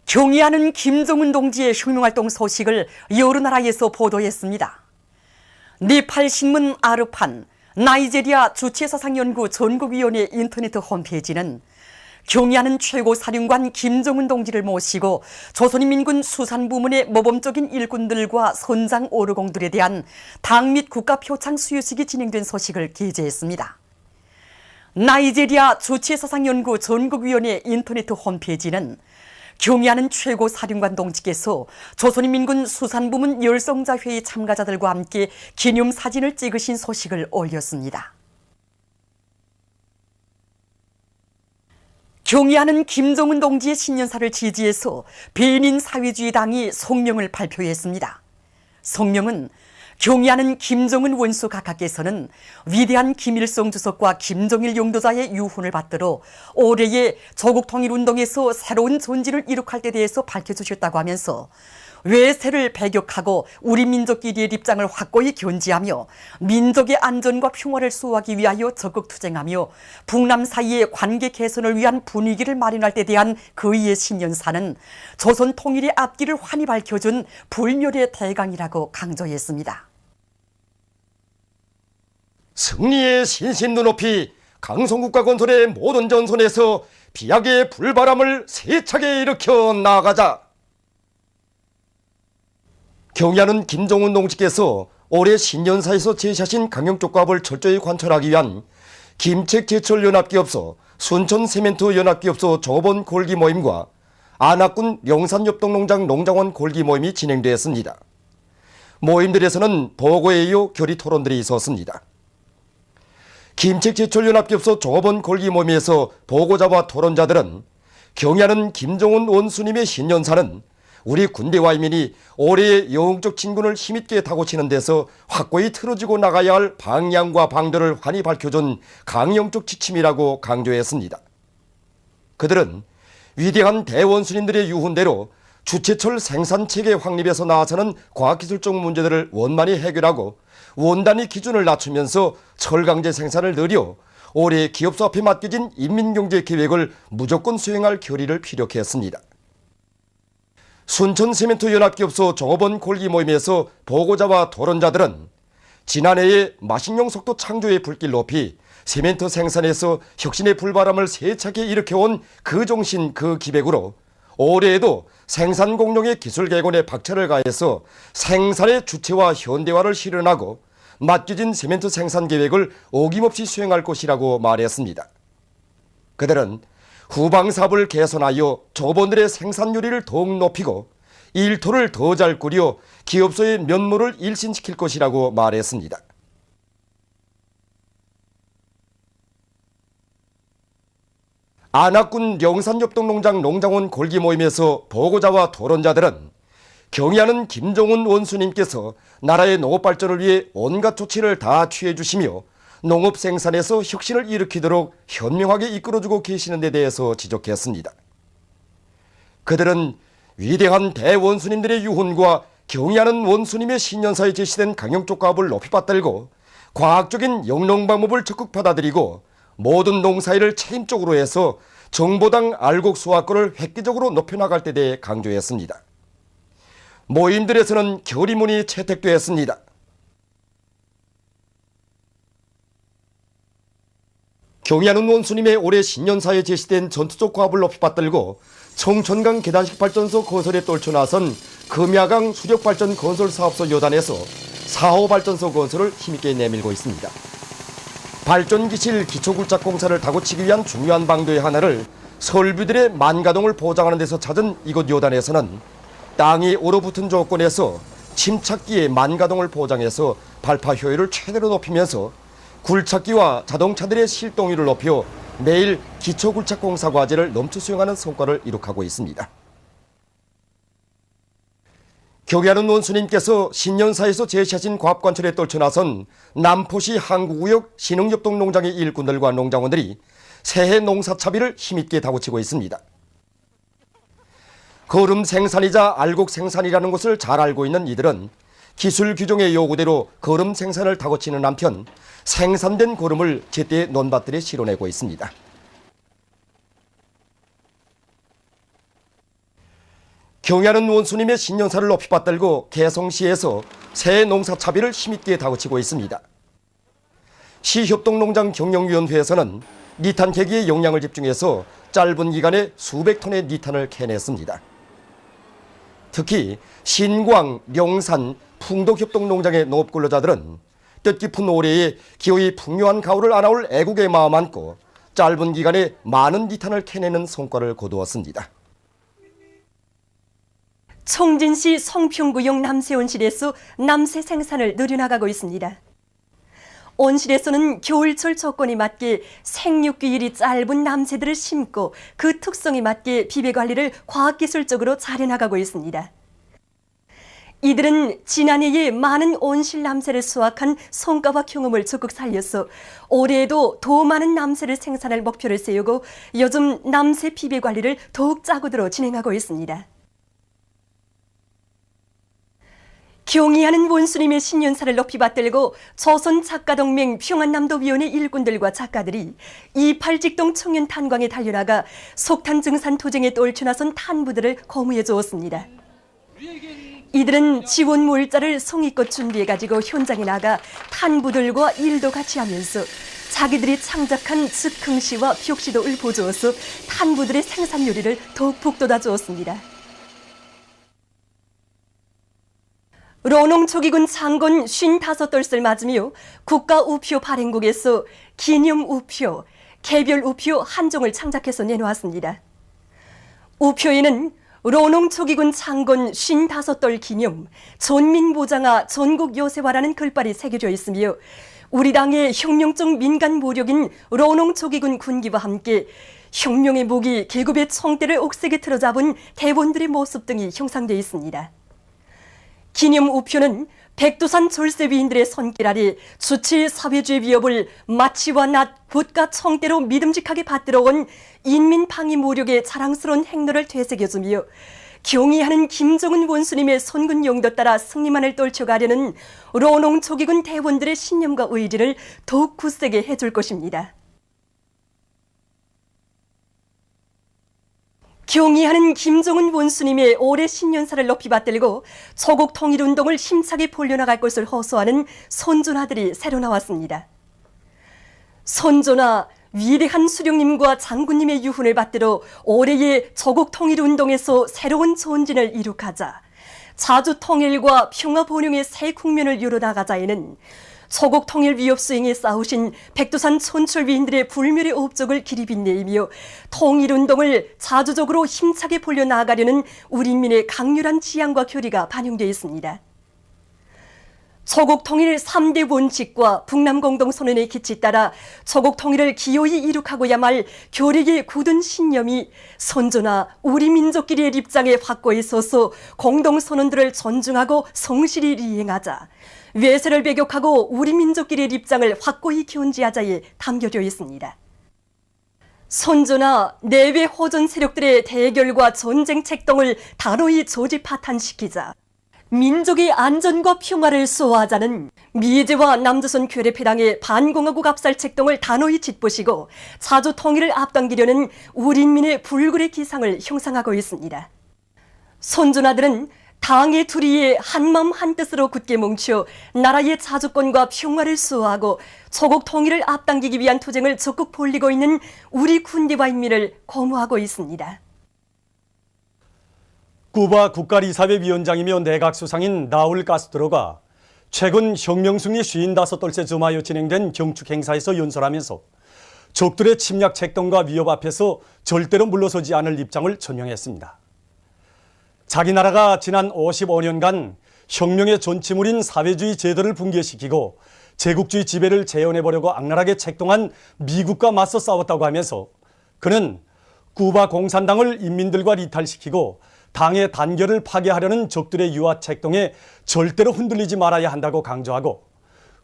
경의하는 김정은 동지의 혁명활동 소식을 여러 나라에서 보도했습니다. 네팔 신문 아르판, 나이제리아 주체사상연구 전국위원회 인터넷 홈페이지는 경의하는 최고사령관 김정은 동지를 모시고 조선인민군 수산부문의 모범적인 일꾼들과 선장 오르공들에 대한 당 및 국가표창 수여식이 진행된 소식을 게재했습니다. 나이제리아 주체사상연구 전국위원회 인터넷 홈페이지는 경의하는 최고사령관 동지께서 조선인민군 수산부문 열성자회의 참가자들과 함께 기념사진을 찍으신 소식을 올렸습니다. 경의하는 김정은 동지의 신년사를 지지해서 배인인 사회주의당이 성명을 발표했습니다. 성명은 경의하는 김정은 원수 각하께서는 위대한 김일성 주석과 김정일 용도자의 유훈을 받들어 올해의 조국통일운동에서 새로운 전진을 이룩할 때 대해서 밝혀주셨다고 하면서 외세를 배격하고 우리 민족끼리의 입장을 확고히 견지하며 민족의 안전과 평화를 수호하기 위하여 적극 투쟁하며 북남 사이의 관계 개선을 위한 분위기를 마련할 때 대한 그의의 신년사는 조선 통일의 앞길을 환히 밝혀준 불멸의 대강이라고 강조했습니다. 승리의 신신도 높이 강성국가 건설의 모든 전선에서 비약의 불바람을 세차게 일으켜 나가자. 경의하는 김정은 동지께서 올해 신년사에서 제시하신 강영족과업을 철저히 관철하기 위한 김책제철연합기업소, 순천세멘트연합기업소 종업원 골기 모임과 안학군 영산협동농장 농장원 골기 모임이 진행되었습니다. 모임들에서는 보고에 이어 결의 토론들이 있었습니다. 김책제철연합기업소 종업원 골기 모임에서 보고자와 토론자들은 경의하는 김정은 원수님의 신년사는 우리 군대와 인민이 올해의 영웅적 진군을 힘있게 다고치는 데서 확고히 틀어지고 나가야 할 방향과 방도를 환히 밝혀준 강령적 지침이라고 강조했습니다. 그들은 위대한 대원수님들의 유훈대로 주체철 생산체계 확립에서 나아서는 과학기술적 문제들을 원만히 해결하고 원단위 기준을 낮추면서 철강제 생산을 늘려 올해 기업소 앞에 맡겨진 인민경제계획을 무조건 수행할 결의를 피력했습니다. 순천세멘트연합기업소 종업원 골기 모임에서 보고자와 토론자들은 지난해에 마신용 속도 창조의 불길 높이 세멘트 생산에서 혁신의 불바람을 세차게 일으켜온 그 정신 그 기백으로 올해에도 생산 공룡의 기술 개건에 박차를 가해서 생산의 주체와 현대화를 실현하고 맡겨진 세멘트 생산 계획을 어김없이 수행할 것이라고 말했습니다. 그들은 후방 사업을 개선하여 종업원들의 생산률을 더욱 높이고 일터를 더 잘 꾸려 기업소의 면모를 일신시킬 것이라고 말했습니다. 안학군 영산협동농장 농장원 골기 모임에서 보고자와 토론자들은 경의하는 김정은 원수님께서 나라의 농업 발전을 위해 온갖 조치를 다 취해 주시며 농업 생산에서 혁신을 일으키도록 현명하게 이끌어주고 계시는 데 대해서 지적했습니다. 그들은 위대한 대원수님들의 유훈과 경의하는 원수님의 신년사에 제시된 강영적 과업을 높이 받들고 과학적인 영농방법을 적극 받아들이고 모든 농사일을 책임적으로 해서 정보당 알곡 수확권을 획기적으로 높여나갈 때 대해 강조했습니다. 모임들에서는 결의문이 채택되었습니다. 경의하는 원수님의 올해 신년사에 제시된 전투적 과업을 높이 받들고 청천강 계단식 발전소 건설에 떨쳐나선 금야강 수력발전 건설사업소 여단에서 4호 발전소 건설을 힘있게 내밀고 있습니다. 발전기실 기초굴착 공사를 다고치기 위한 중요한 방도의 하나를 설비들의 만가동을 보장하는 데서 찾은 이곳 여단에서는 땅이 얼어붙은 조건에서 침착기의 만가동을 보장해서 발파 효율을 최대로 높이면서 굴착기와 자동차들의 실동률을 높여 매일 기초굴착 공사 과제를 넘쳐 수행하는 성과를 이룩하고 있습니다. 경의하는 원수님께서 신년사에서 제시하신 과업관철에 떨쳐나선 남포시 항구구역 신흥협동농장의 일꾼들과 농장원들이 새해 농사차비를 힘있게 다고치고 있습니다. 거름 생산이자 알곡 생산이라는 것을 잘 알고 있는 이들은 기술 규정의 요구대로 거름 생산을 다고치는 한편 생산된 거름을 제때 논밭들에 실어내고 있습니다. 경야는 원수님의 신년사를 높이 받들고 개성시에서 새 농사차비를 힘있게 다그치고 있습니다. 시협동농장 경영위원회에서는 니탄 캐기에 역량을 집중해서 짧은 기간에 수백 톤의 니탄을 캐냈습니다. 특히 신광, 령산, 풍덕협동농장의 농업근로자들은 뜻깊은 올해에 기어이 풍요한 가을을 안아올 애국의 마음 안고 짧은 기간에 많은 니탄을 캐내는 성과를 거두었습니다. 청진시 성평구역 남새온실에서 남새 생산을 늘려나가고 있습니다. 온실에서는 겨울철 조건에 맞게 생육기일이 짧은 남새들을 심고 그 특성에 맞게 비배 관리를 과학기술적으로 잘해나가고 있습니다. 이들은 지난해에 많은 온실 남새를 수확한 성과와 경험을 적극 살려서 올해에도 더 많은 남새를 생산할 목표를 세우고 요즘 남새 비배 관리를 더욱 짜고들어 진행하고 있습니다. 경의하는 원수님의 신년사를 높이 받들고 조선작가동맹 평안남도위원회 일꾼들과 작가들이 이팔직동 청년 탄광에 달려나가 석탄 증산 투쟁에 떨쳐나선 탄부들을 거무해 주었습니다. 이들은 지원 물자를 성의껏 준비해가지고 현장에 나가 탄부들과 일도 같이 하면서 자기들이 창작한 즉흥시와 벽시도를 보여주어서 탄부들의 생산 요리를 더욱 북돋아 주었습니다. 로농초기군 창건 55돌을 맞으며 국가우표 발행국에서 기념우표, 개별우표 한 종을 창작해서 내놓았습니다. 우표에는 로농초기군 창건 55돌 기념, 전민보장화 전국요새화라는 글발이 새겨져 있으며 우리 당의 혁명적 민간 모력인 로농초기군 군기와 함께 혁명의 무기 계급의 총대를 옥색에 틀어잡은 대원들의 모습 등이 형상되어 있습니다. 기념 우표는 백두산 졸세위인들의 손길 아래 주치 사회주의 위협을 마치와 낫 붓과 청대로 믿음직하게 받들어온 인민방위 모력의 자랑스러운 행로를 되새겨주며 경의하는 김정은 원수님의 선군 용도 따라 승리만을 떨쳐가려는 로농초기군 대원들의 신념과 의지를 더욱 굳세게 해줄 것입니다. 경의하는 김정은 원수님의 올해 신년사를 높이 받들고 조국 통일운동을 힘차게 벌려나갈 것을 호소하는 선조나들이 새로 나왔습니다. 선조나 위대한 수령님과 장군님의 유훈을 받들어 올해의 조국 통일운동에서 새로운 전진을 이룩하자 자주 통일과 평화 번영의 새 국면을 이뤄나가자에는 조국 통일 위협 수행에 싸우신 백두산 촌철위인들의 불멸의 업적을 길이 빛내이며 통일운동을 자주적으로 힘차게 벌려나가려는 우리 인민의 강렬한 지향과 결의가 반영되어 있습니다. 조국 통일 3대 원칙과 북남 공동선언의 기치 따라 조국 통일을 기어이 이룩하고야 말 결의의 굳은 신념이 선조나 우리 민족끼리의 입장에 확고히 서서 공동선언들을 존중하고 성실히 이행하자 외세를 배격하고 우리 민족끼리의 입장을 확고히 견지하자에 담겨져 있습니다. 선조나 내외 호전 세력들의 대결과 전쟁 책동을 단호히 조지 파탄시키자 민족의 안전과 평화를 수호하자는 미제와 남조선 괴뢰패당의 반공화국 압살 책동을 단호히 짚으시고 자주 통일을 앞당기려는 우리 인민의 불굴의 기상을 형상하고 있습니다. 선조나들은 당의 투리에 한마음 한뜻으로 굳게 뭉쳐 나라의 자주권과 평화를 수호하고 조국 통일을 앞당기기 위한 투쟁을 적극 벌이고 있는 우리 군대와 인민을 거무하고 있습니다. 쿠바 국가이사회 위원장이며 내각 수상인 라울 카스트로가 최근 혁명승리 55돌째 즈음하여 진행된 경축 행사에서 연설하면서 적들의 침략 책동과 위협 앞에서 절대로 물러서지 않을 입장을 전명했습니다. 자기 나라가 지난 55년간 혁명의 전치물인 사회주의 제도를 붕괴시키고 제국주의 지배를 재현해보려고 악랄하게 책동한 미국과 맞서 싸웠다고 하면서 그는 쿠바 공산당을 인민들과 이탈시키고 당의 단결을 파괴하려는 적들의 유화 책동에 절대로 흔들리지 말아야 한다고 강조하고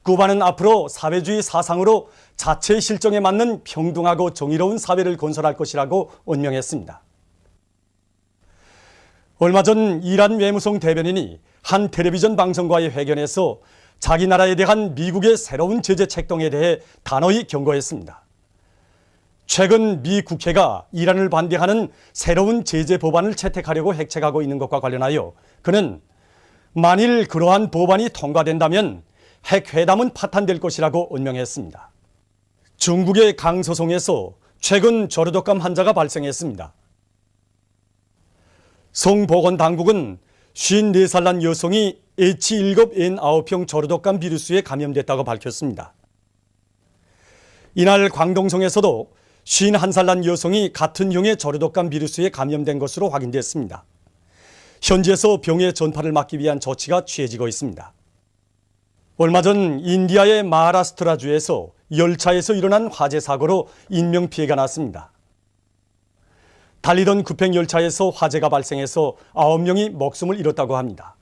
쿠바는 앞으로 사회주의 사상으로 자체의 실정에 맞는 평등하고 정의로운 사회를 건설할 것이라고 언명했습니다. 얼마 전 이란 외무성 대변인이 한 텔레비전 방송과의 회견에서 자기 나라에 대한 미국의 새로운 제재 책동에 대해 단호히 경고했습니다. 최근 미 국회가 이란을 반대하는 새로운 제재 법안을 채택하려고 핵책하고 있는 것과 관련하여 그는 만일 그러한 법안이 통과된다면 핵회담은 파탄될 것이라고 언명했습니다. 중국의 강서송에서 최근 저류독감 환자가 발생했습니다. 성보건당국은 54살 난 여성이 H7N9병 저류독감 비루스에 감염됐다고 밝혔습니다. 이날 광동성에서도 51살 난 여성이 같은 형의 저류독감 비루스에 감염된 것으로 확인됐습니다. 현지에서 병의 전파를 막기 위한 조치가 취해지고 있습니다. 얼마 전 인디아의 마하라스트라주에서 열차에서 일어난 화재 사고로 인명피해가 났습니다. 달리던 급행열차에서 화재가 발생해서 9명이 목숨을 잃었다고 합니다.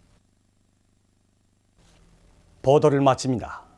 보도를 마칩니다.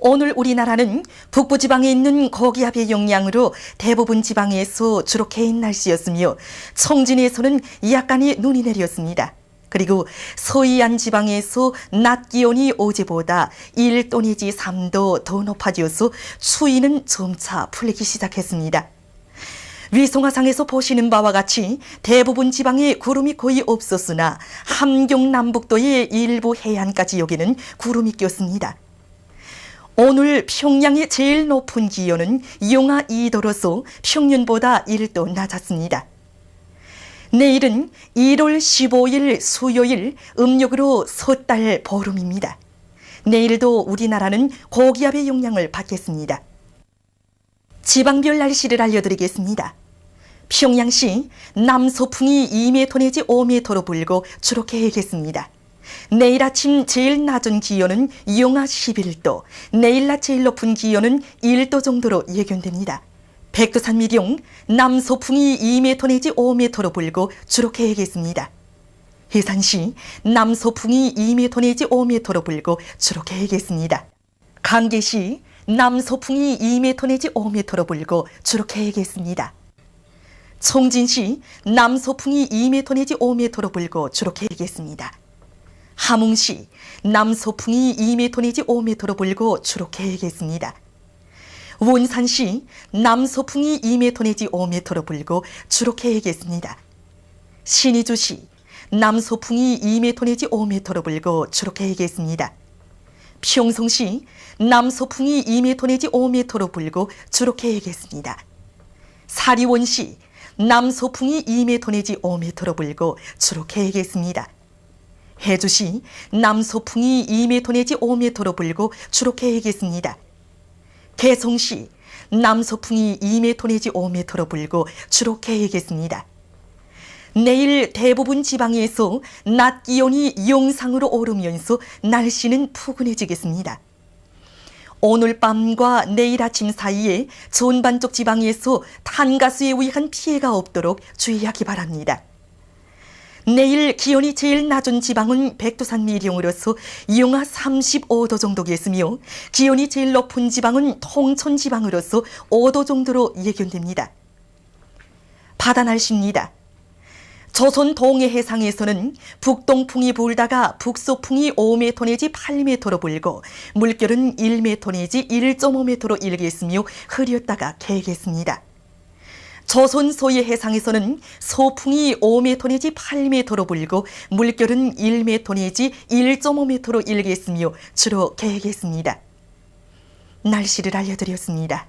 오늘 우리나라는 북부지방에 있는 고기압의 영향으로 대부분 지방에서 주로 개인 날씨였으며 청진에서는 약간의 눈이 내렸습니다. 그리고 서해안 지방에서 낮 기온이 어제보다 1도 내지 3도 더 높아져서 추위는 점차 풀리기 시작했습니다. 위성화상에서 보시는 바와 같이 대부분 지방에 구름이 거의 없었으나 함경 남북도의 일부 해안가 지역에는 구름이 꼈습니다. 오늘 평양의 제일 높은 기온은 영하 2도로서 평년보다 1도 낮았습니다. 내일은 1월 15일 수요일 음력으로 섣달 보름입니다. 내일도 우리나라는 고기압의 영향을 받겠습니다. 지방별 날씨를 알려드리겠습니다. 평양시 남서풍이 2m 내지 5m로 불고 주로 개겠습니다. 내일 아침 제일 낮은 기온은 영하 11도, 내일 낮 제일 높은 기온은 1도 정도로 예견됩니다. 백두산 미령 남서풍이 2m 내지 5m로 불고 주로 개겠습니다. 해산시 남서풍이 2m 내지 5m로 불고 주로 개겠습니다. 강계시 남서풍이 2m 내지 5m로 불고 주로 개겠습니다. 청진시 남서풍이 2m 내지 5m로 불고 주로 개겠습니다. 함흥시 남서풍이 2m 내지 5m로 불고 주로 개겠습니다. 원산시 남서풍이 2m 내지 5m로 불고 주로 개겠습니다. 신의주시 남서풍이 2m 내지 5m로 불고 주로 개겠습니다. 평성시 남서풍이 2m 내지 5m로 불고 주로 개겠습니다. 사리원시 남서풍이 2m 내지 5m로 불고 주로 개겠습니다. 해주시 남서풍이 2m 내지 5m로 불고 주로 개겠습니다. 개성시 남서풍이 2m 내지 5m로 불고 주로 개겠습니다. 내일 대부분 지방에서 낮 기온이 영상으로 오르면서 날씨는 푸근해지겠습니다. 오늘 밤과 내일 아침 사이에 전반적 지방에서 탄가스에 의한 피해가 없도록 주의하기 바랍니다. 내일 기온이 제일 낮은 지방은 백두산 미령으로서 영하 35도 정도겠으며 기온이 제일 높은 지방은 통천 지방으로서 5도 정도로 예견됩니다. 바다 날씨입니다. 조선 동해 해상에서는 북동풍이 불다가 북서풍이 5m 내지 8m로 불고 물결은 1m 내지 1.5m로 일겠으며 흐렸다가 개겠습니다. 조선 서해 해상에서는 서풍이 5m 내지 8m로 불고 물결은 1m 내지 1.5m로 일겠으며 주로 개겠습니다. 날씨를 알려드렸습니다.